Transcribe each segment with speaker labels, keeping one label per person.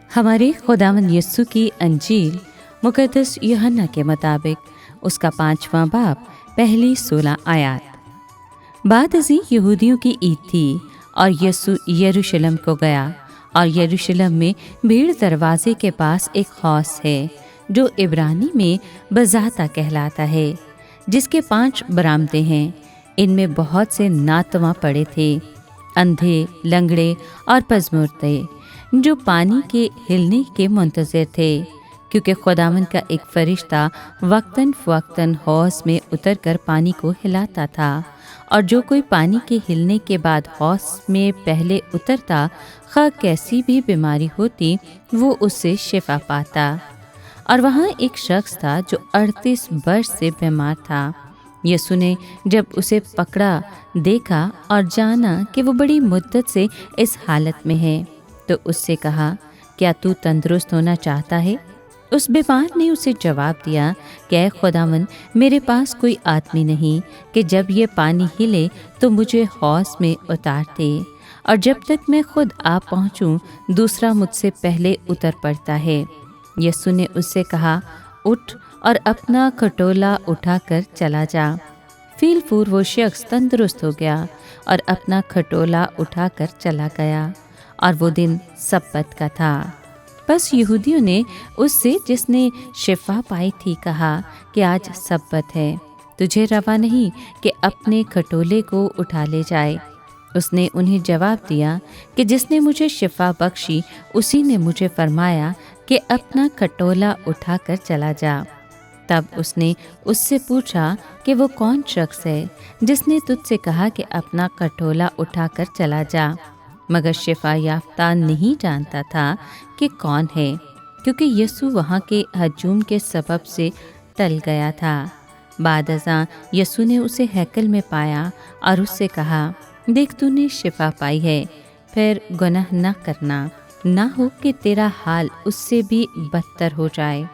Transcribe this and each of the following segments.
Speaker 1: हमारे खुदावंद यीशु की अंजील मुकद्दस यूहन्ना के मुताबिक उसका 5वां बाब पहली 16 आयत। बाद अज़ीं यहूदियों की ईद थी और यीशु यरूशलेम को गया, और यरूशलेम में भीड़ दरवाजे के पास एक हौस है जो इब्रानी में बज़ाता कहलाता है, जिसके 5 बरामदे हैं। इनमें बहुत से नातवा पड़े थे, अंधे, लंगड़े और पज़मुर्दे, जो पानी के हिलने के मुंतज़िर थे, क्योंकि खुदावंद का एक फरिश्ता वक्तन फ़वक्तन हौस में उतरकर पानी को हिलाता था, और जो कोई पानी के हिलने के बाद हौस में पहले उतरता, खा कैसी भी बीमारी होती, वो उससे शिफा पाता। और वहाँ एक शख्स था जो 38 वर्ष से बीमार था। यीशु ने जब उसे पकड़ा, देखा और जाना कि वो बड़ी मुद्दत से इस हालत में है, तो उससे कहा, क्या तू तंदुरुस्त होना चाहता है? उस बीमार ने उसे जवाब दिया कि ऐ खुदावंद, मेरे पास कोई आदमी नहीं कि जब ये पानी हिले तो मुझे हौस में उतार दे, और जब तक मैं खुद आ पहुँचूँ दूसरा मुझसे पहले उतर पड़ता है। यीशु ने उससे कहा, उठ और अपना खटोला उठाकर चला जा। फीलफूर वो शख्स तंदुरुस्त हो गया और अपना खटोला उठाकर चला गया, और वो दिन सब्बत का था। बस यहूदियों ने उससे, जिसने शिफा पाई थी, कहा कि आज सब्बत है, तुझे रवा नहीं कि अपने खटोले को उठा ले जाए। उसने उन्हें जवाब दिया कि जिसने मुझे शिफा बख्शी, उसी ने मुझे फरमाया कि अपना खटोला उठाकर चला जा। तब उसने उससे पूछा कि वो कौन शख्स है जिसने तुझसे कहा कि अपना खटोला उठाकर चला जा। मगर शिफा याफ्ता नहीं जानता था कि कौन है, क्योंकि यीशु वहाँ के हजूम के सबब से टल गया था। बाद अज़ां यीशु ने उसे हैकल में पाया और उससे कहा, देख, तूने शिफा पाई है, फिर गुनाह न करना, ना हो कि तेरा हाल उससे भी बदतर हो जाए।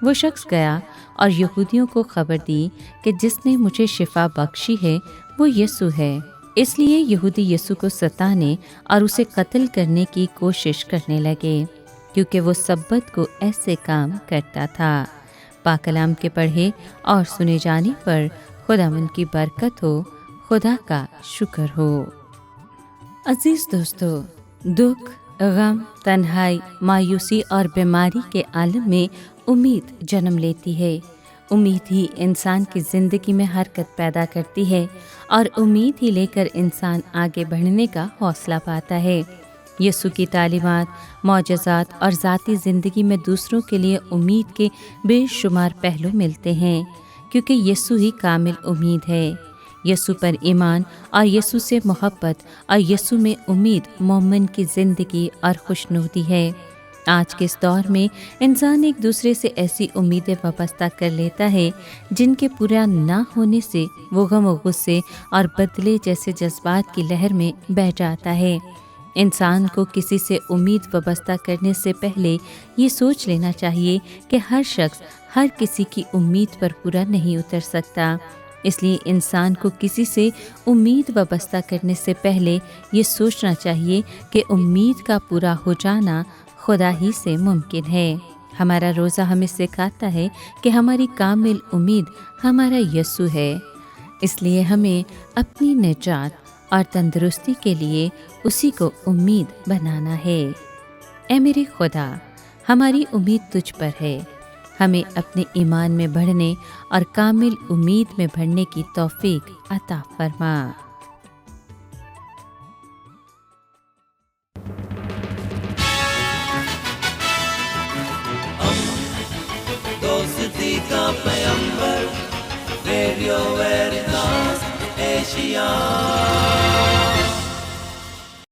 Speaker 1: वो शख्स गया और यहूदियों को खबर दी कि जिसने मुझे शिफा बख्शी है वो यीशु है। इसलिए यहूदी यीशु को सताने और उसे कत्ल करने की कोशिश करने लगे, क्योंकि वो सब्बत को ऐसे काम करता था। पाकलाम के पढ़े और सुने जाने पर खुदावंद की बरकत हो, खुदा का शुक्र हो। अजीज दोस्तों, दुख, गम, तन्हाई, मायूसी और बीमारी के आलम में उम्मीद जन्म लेती है। उम्मीद ही इंसान की ज़िंदगी में हरकत पैदा करती है, और उम्मीद ही लेकर इंसान आगे बढ़ने का हौसला पाता है। यीशु की तालीमात, मौजज़ात और ज़ाती ज़िंदगी में दूसरों के लिए उम्मीद के बेशुमार पहलू मिलते हैं, क्योंकि यीशु ही कामिल उम्मीद है। यीशु पर ईमान और यीशु से मोहब्बत और यीशु में उम्मीद मोमिन की ज़िंदगी और खुशनुदी है। आज के इस दौर में इंसान एक दूसरे से ऐसी उम्मीदें वाबस्ता कर लेता है जिनके पूरा ना होने से वो गम और गुस्से और बदले जैसे जज्बात की लहर में बह जाता है। इंसान को किसी से उम्मीद वाबस्ता करने से पहले ये सोच लेना चाहिए कि हर शख्स हर किसी की उम्मीद पर पूरा नहीं उतर सकता। इसलिए इंसान को किसी से उम्मीद वाबस्ता करने से पहले ये सोचना चाहिए कि उम्मीद का पूरा हो जाना खुदा ही से मुमकिन है। हमारा रोज़ा हमें सिखाता है कि हमारी कामिल उम्मीद हमारा यीशु है। इसलिए हमें अपनी निजात और तंदुरुस्ती के लिए उसी को उम्मीद बनाना है। ऐ मेरे खुदा, हमारी उम्मीद तुझ पर है। हमें अपने ईमान में बढ़ने और कामिल उम्मीद में बढ़ने की तौफीक अता फरमा।
Speaker 2: दोस्ती का पैगंबर, रेडियो वेरितास एशिया।